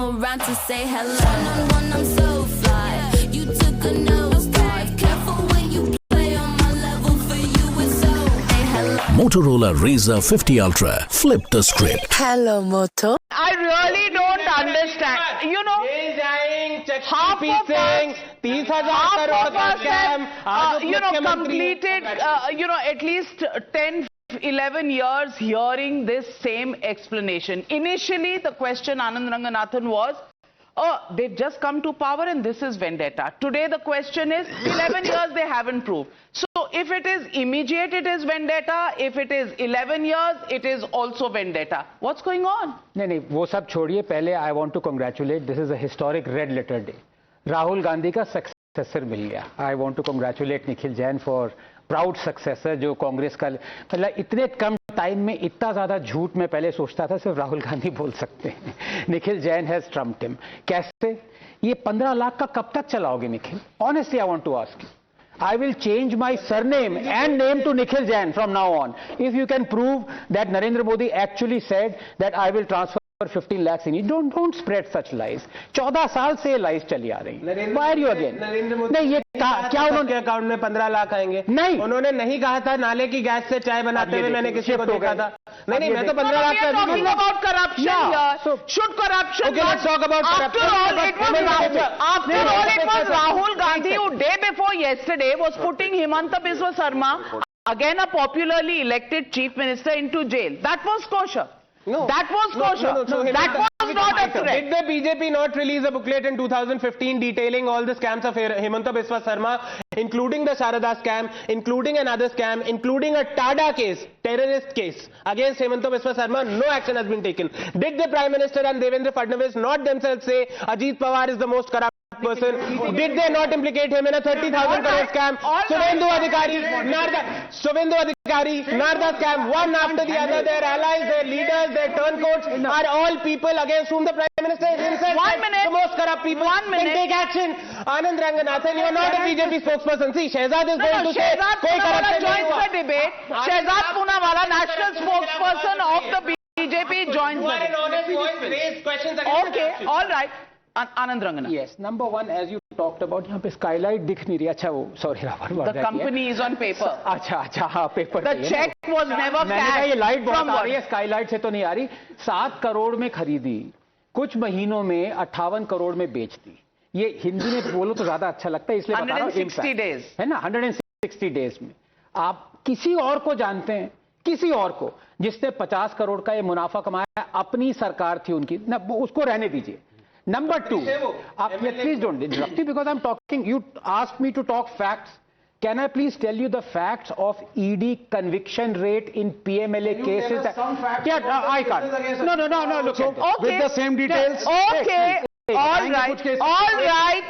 come around to say hello. One-on-one, I'm so fly. You took a nosedive. Careful when you play on my level. For you, it's so. Hey, hello. Motorola Razr 50 Ultra. Flip the script. Hello, Moto. I really don't understand. You know, half of us, 30,000 crore का scam, completed, at least 10, 11 years hearing this same explanation. Initially, the question Anand Ranganathan was, oh, they've just come to power and this is vendetta. Today, the question is, 11 years they haven't proved. So, if it is immediate, it is vendetta. If it is 11 years, it is also vendetta. What's going on? नहीं वो सब छोड़िए पहले I want to congratulate. This is a historic red letter day. Rahul Gandhi का successor मिल गया. I want to congratulate Nikhil Jain for proud successor जो कांग्रेस का मतलब इतने कम टाइम में इतना ज्यादा झूठ मैं पहले सोचता था सिर्फ राहुल गांधी बोल सकते हैं. Nikhil Jain has trumped him. कैसे? ये 15 लाख का कब तक चलाओगे Nikhil? Honestly I want to ask you. I will change my surname and name to Nikhil Jain from now on. If you can prove that Narendra Modi actually said that I will transfer 15 lakhs in it, don't spread such lies. 14 साल से lies चली आ रही. Why are you again? Narendra Modi नहीं ये क्या उन्होंने account में 15 लाख आएंगे? नहीं, उन्होंने नहीं कहा था नाले की गैस से चाय बनाते हुए मैंने किसी को देखा था. नहीं मैं तो 15 लाख का talking about corruption here. So, should corruption okay, let's talk about after corruption. all, it was Rahul Gandhi who day before yesterday was putting Himanta Biswa Sarma, again a popularly elected chief minister, into jail. That was kosher. No. That was kosher. No, that was not a threat. Did the BJP not release a booklet in 2015 detailing all the scams of Himanta Biswa Sarma, including the Sharada scam, including another scam, including a TADA case, terrorist case against Himanta Biswa Sarma? No action has been taken. Did the Prime Minister and Devendra Fadnavis not themselves say Ajit Pawar is the most corrupt person? Did they not implicate him in a 30,000 crore scam? Suvendu Adhikari, Narda scam, one after the other. Their allies, their leaders, their turncoats are all people against whom the Prime Minister himself said the most corrupt people. Then take action. Anand Ranganathan, you are not a BJP spokesperson. See, Shehzad is going to say koi corruption joins the debate. Shehzad Poonawala, national spokesperson of the BJP, joins the debate. an honest voice, raise questions against Okay, corruption. all right. Anand Ranganathan. Yes, number one, as you talked about, यहाँ पे skylight दिख नहीं रही. अच्छा वो sorry The company is on paper. अच्छा हाँ paper. The check was never मैंने कहा ये cashed. लाइट बहुत From आ what? रही है, स्काईलाइट से तो नहीं आ रही. 7 करोड़ में खरीदी, कुछ महीनों में 58 करोड़ में बेच दी. ये हिंदी में बोलो तो ज्यादा अच्छा लगता है इसलिए बता रहा हूँ. 160 days. है ना, 160 डेज में आप किसी और को जानते हैं, किसी और को जिसने 50 करोड़ का ये मुनाफा कमाया, अपनी सरकार थी उनकी ना, उसको रहने दीजिए. Number 2, please don't interrupt me because I'm talking. You asked me to talk facts. Can I please tell you the facts of ED conviction rate in PMLA cases? Yeah, I can't. No. Look, Okay. with the same details. Okay. All right.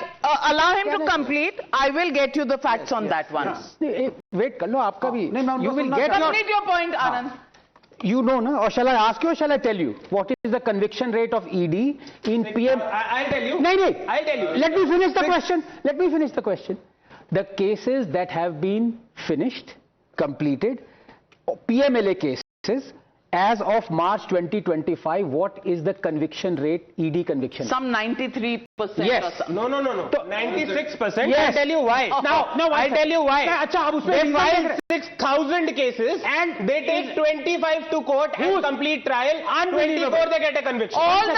Allow him to complete. I will get you the facts on that one. Wait कर लो आपका भी. You will get Complete your point, Anand. You know, no? Or shall I ask you or shall I tell you? What is the conviction rate of ED in PM? I'll tell you. No. I'll tell you. Let me finish the question. The cases that have been finished, completed, PMLA cases, as of March 2025, what is the conviction rate, ED conviction? Some 93% Yes. or something. No. 96%. Yes. I'll tell you why. I'll tell you why. अच्छा, अब उसमें They filed 6,000 cases And they take 25 to court and complete trial. Unbelievable. 24 they get a conviction. All the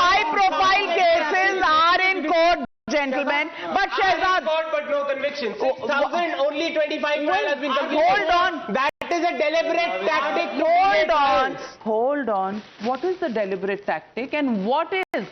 high-profile cases are in court, gentlemen. But Shehzad, But no conviction. 6,000, only 25 trial has been completed. hold on. That is a deliberate tactic. to Hold create on. trials. Hold on. What is the deliberate tactic and what is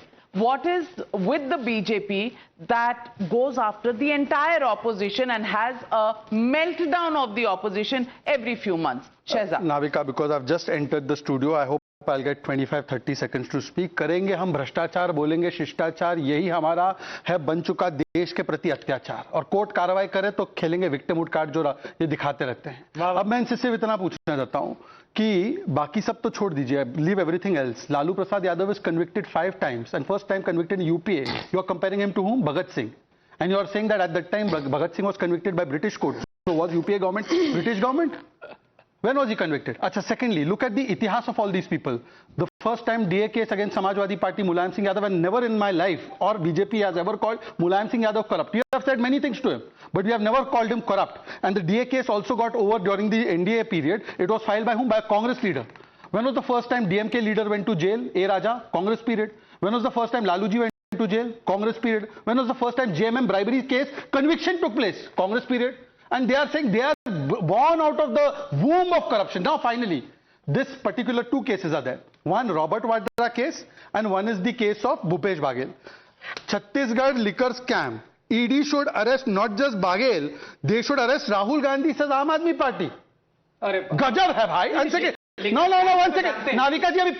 with the BJP that goes after the entire opposition and has a meltdown of the opposition every few months? Shehzad. Navika, because I've just entered the studio, I hope I'll get 25-30 seconds to speak. करेंगे हम भ्रष्टाचार, बोलेंगे शिष्टाचार, यही हमारा है बन चुका देश के प्रति अत्याचार. और कोर्ट कार्रवाई करे तो खेलेंगे विक्टिमहुड कार्ड जो ये दिखाते रहते हैं. अब मैं इनसे सिर्फ इतना पूछना चाहता हूं कि बाकी सब तो छोड़ दीजिए, leave everything else. Lalu Prasad Yadav is convicted 5 times and first time convicted in UPA. You are comparing him to whom? Bhagat Singh. And you are saying that at that time Bhagat Singh was convicted by British court. So was UPA government British government? When was he convicted? Acha, secondly, look at the itihas of all these people. The first time DA case against Samajwadi Party, Mulayam Singh Yadav, and never in my life or BJP has ever called Mulayam Singh Yadav corrupt. We have said many things to him, but we have never called him corrupt. And the DA case also got over during the NDA period. It was filed by whom? By a Congress leader. When was the first time DMK leader went to jail? A. Raja, Congress period. When was the first time Laluji went to jail? Congress period. When was the first time JMM bribery case conviction took place? Congress period. And they are saying they are born out of the womb of corruption. Now finally, this particular two cases are there. One Robert Vadra case and one is the case of Bhupesh Baghel. Chhattisgarh liquor scam. ED should arrest not just Baghel, they should arrest Rahul Gandhi, says Aam Aadmi Party. Gajab hai bhai. One second. No, 1 second. Navika ji, abhi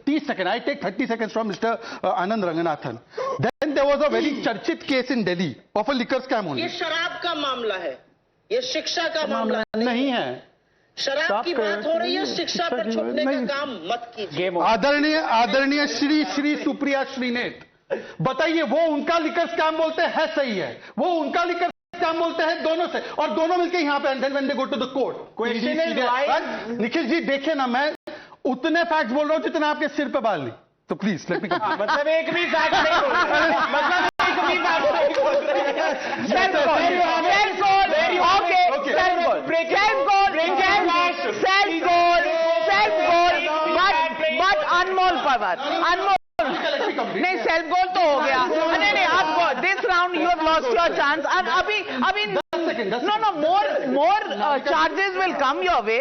30 seconds. I take 30 seconds from Mr. Anand Ranganathan. Then there was a very charchit case in Delhi of a liquor scam only. ये शराब का मामला है, ये शिक्षा का मामला नहीं है. शराब की बात हो रही है, शिक्षा पर छुपने का काम मत कीजिए. आदरणीय श्री सुप्रिया श्रीनेत, बताइए वो उनका लिकर स्कैम बोलते हैं सही है, वो उनका लिकर स्कैम बोलते हैं दोनों से, और दोनों मिलकर यहाँ पे and when they go to the court. Question is why. Nikhil ji देखिए ना, मैं उतने फैक्ट्स बोल रहा हूँ जितना आपके सिर पे बाल नहीं. तो प्लीज लेट मी कंप्लीट. मतलब एक भी फैक्ट नहीं बोल रहे. मतलब एक भी फैक्ट नहीं बोल रहे. बट अनमोल पवार, अनमोल नहीं, सेल्फ गोल तो हो गया. नहीं आप this round you have lost your chance. अभी no more charges will come your way.